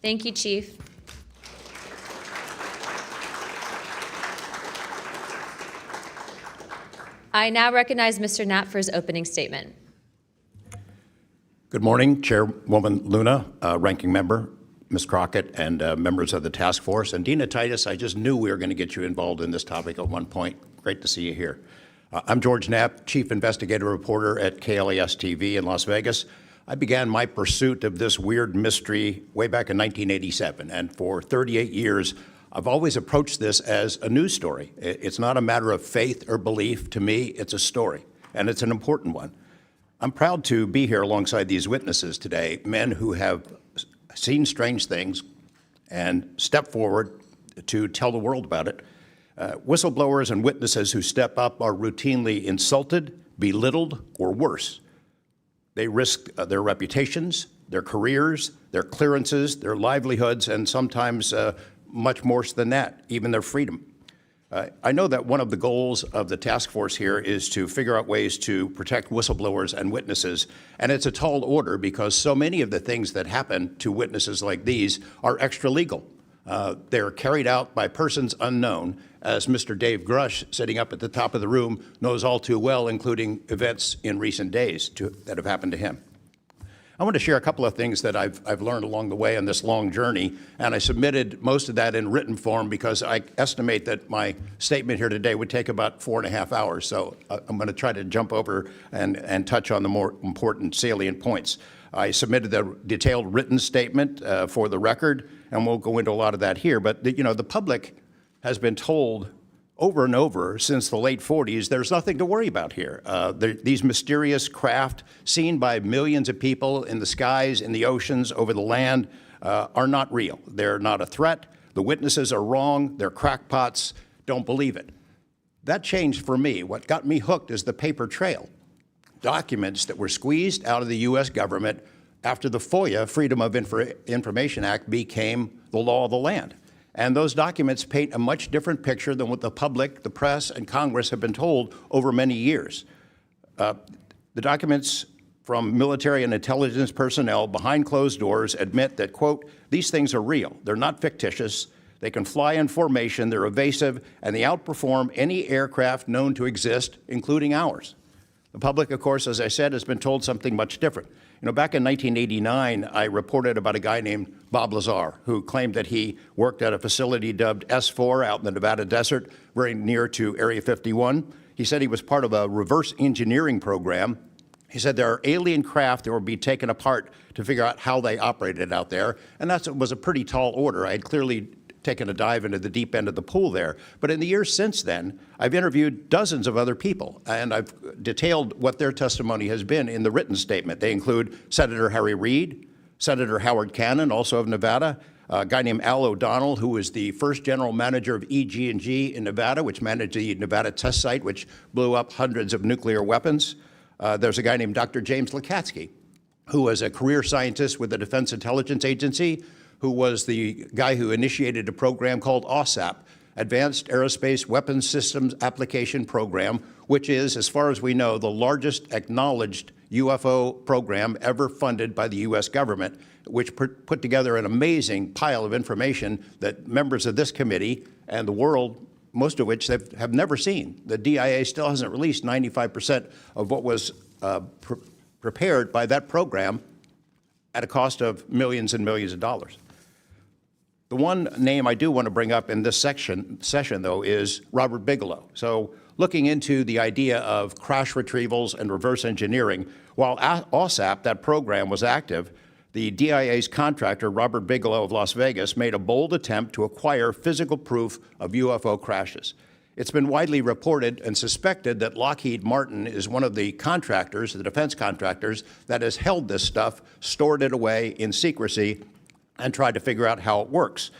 Thank you, Chief. I now recognize Mr. Knapp for his opening statement. Good morning, Chairwoman Luna, Ranking Member, Ms. Crockett, and members of the task force. And Dina Titus, I just knew we were going to get you involved in this topic at one point. Great to see you here. I'm George Knapp, Chief Investigative Reporter at KLAS TV in Las Vegas. I began my pursuit of this weird mystery way back in 1987, and for 38 years, I've always approached this as a news story. It's not a matter of faith or belief. To me, it's a story, and it's an important one. I'm proud to be here alongside these witnesses today, men who have seen strange things and stepped forward to tell the world about it. Whistleblowers and witnesses who step up are routinely insulted, belittled, or worse. They risk their reputations, their careers, their clearances, their livelihoods, and sometimes much more than that, even their freedom. I know that one of the goals of the task force here is to figure out ways to protect whistleblowers and witnesses, and it's a tall order because so many of the things that happen to witnesses like these are extra-legal. They're carried out by persons unknown, as Mr. Dave Grush, sitting up at the top of the room, knows all too well, including events in recent days that have happened to him. I want to share a couple of things that I've learned along the way on this long journey, and I submitted most of that in written form because I estimate that my statement here today would take about 4.5 hours, so I'm going to try to jump over and touch on the more important salient points. I submitted the detailed written statement for the record, and we'll go into a lot of that here, but the public has been told over and over since the late 40s, there's nothing to worry about here. These mysterious craft seen by millions of people in the skies, in the oceans, over the land are not real. They're not a threat. The witnesses are wrong. They're crackpots. Don't believe it. That changed for me. What got me hooked is the paper trail. Documents that were squeezed out of the U.S. government after the FOIA, Freedom of Information Act, became the law of the land. And those documents paint a much different picture than what the public, the press, and Congress have been told over many years. The documents from military and intelligence personnel behind closed doors admit that, quote, these things are real. They're not fictitious. They can fly in formation. They're evasive, and they outperform any aircraft known to exist, including ours. The public, of course, as I said, has been told something much different. Back in 1989, I reported about a guy named Bob Lazar, who claimed that he worked at a facility dubbed S4 out in the Nevada desert, very near to Area 51. He said he was part of a reverse engineering program. He said there are alien craft that will be taken apart to figure out how they operated out there, and that was a pretty tall order. I had clearly taken a dive into the deep end of the pool there. But in the years since then, I've interviewed dozens of other people, and I've detailed what their testimony has been in the written statement. They include Senator Harry Reid, Senator Howard Cannon, also of Nevada, a guy named Al O'Donnell, who was the first general manager of EG&G in Nevada, which managed the Nevada test site, which blew up hundreds of nuclear weapons. There's a guy named Dr. James Lakatsky, who was a career scientist with the Defense Intelligence Agency, who was the guy who initiated a program called OSAP, Advanced Aerospace Weapons Systems Application Program, which is, as far as we know, the largest acknowledged UFO program ever funded by the U.S. government, which put together an amazing pile of information that members of this committee and the world, most of which have never seen. The DIA still hasn't released 95% of what was prepared by that program at a cost of millions and millions of dollars. The one name I do want to bring up in this session, though, is Robert Bigelow. So looking into the idea of crash retrievals and reverse engineering, while OSAP, that program, was active, the DIA's contractor, Robert Bigelow of Las Vegas, made a bold attempt to acquire physical proof of UFO crashes. It's been widely reported and suspected that Lockheed Martin is one of the contractors, the defense contractors, that has held this stuff, stored it away in secrecy, and tried to figure out how it works.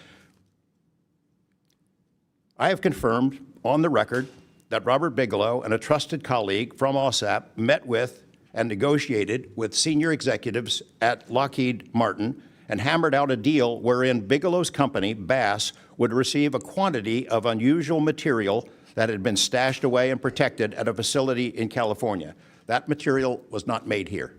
I have confirmed on the record that Robert Bigelow and a trusted colleague from OSAP met with and negotiated with senior executives at Lockheed Martin and hammered out a deal wherein Bigelow's company, Bass, would receive a quantity of unusual material that had been stashed away and protected at a facility in California. That material was not made here.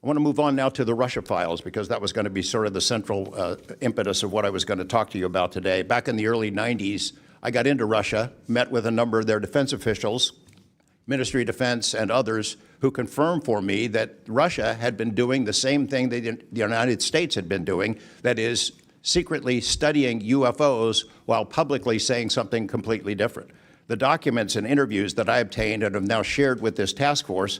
I want to move on now to the Russia files, because that was going to be sort of the central impetus of what I was going to talk to you about today. Back in the early 90s, I got into Russia, met with a number of their defense officials, Ministry of Defense and others, who confirmed for me that Russia had been doing the same thing that the United States had been doing, that is, secretly studying UFOs while publicly saying something completely different. The documents and interviews that I obtained and have now shared with this task force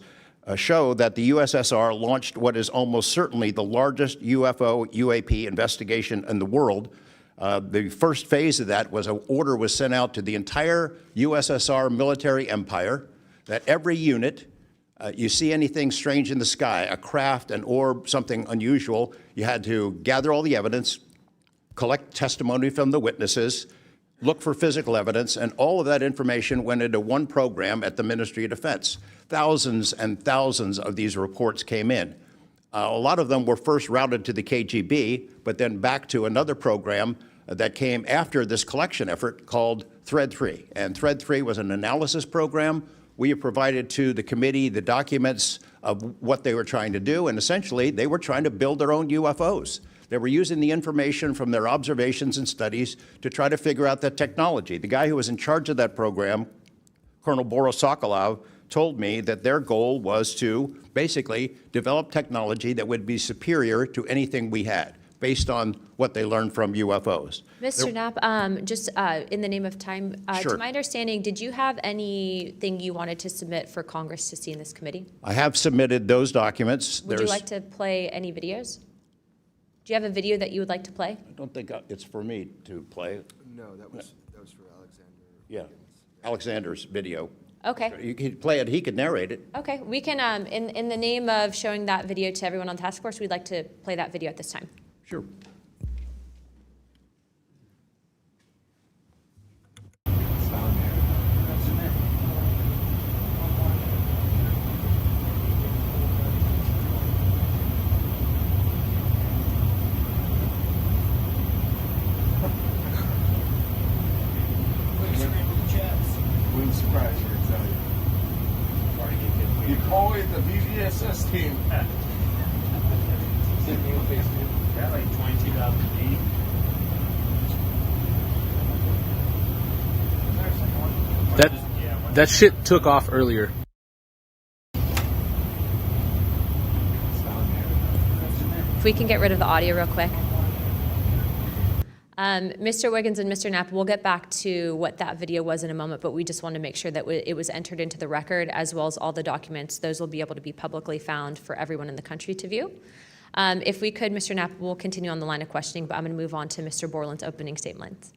show that the USSR launched what is almost certainly the largest UFO UAP investigation in the world. The first phase of that was an order was sent out to the entire USSR military empire that every unit, you see anything strange in the sky, a craft, an orb, something unusual, you had to gather all the evidence, collect testimony from the witnesses, look for physical evidence, and all of that information went into one program at the Ministry of Defense. Thousands and thousands of these reports came in. A lot of them were first routed to the KGB, but then back to another program that came after this collection effort called Thread 3. And Thread 3 was an analysis program. We have provided to the committee the documents of what they were trying to do, and essentially they were trying to build their own UFOs. They were using the information from their observations and studies to try to figure out the technology. The guy who was in charge of that program, Colonel Boris Sokolov, told me that their goal was to basically develop technology that would be superior to anything we had, based on what they learned from UFOs. Mr. Knapp, just in the name of time, Sure. to my understanding, did you have anything you wanted to submit for Congress to see in this committee? I have submitted those documents. Would you like to play any videos? Do you have a video that you would like to play? I don't think it's for me to play. No, that was for Alexander. Yeah, Alexander's video. Okay. You could play it, he could narrate it. Okay, we can, in the name of showing that video to everyone on task force, we'd like to play that video at this time. Sure. Wouldn't surprise you, I tell you. You call it the VVSS team. Yeah, like 22,000 feet. That shit took off earlier. If we can get rid of the audio real quick. Mr. Wiggins and Mr. Knapp, we'll get back to what that video was in a moment, but we just want to make sure that it was entered into the record, as well as all the documents. Those will be able to be publicly found for everyone in the country to view. If we could, Mr. Knapp, we'll continue on the line of questioning, but I'm going to move on to Mr. Borland's opening statement.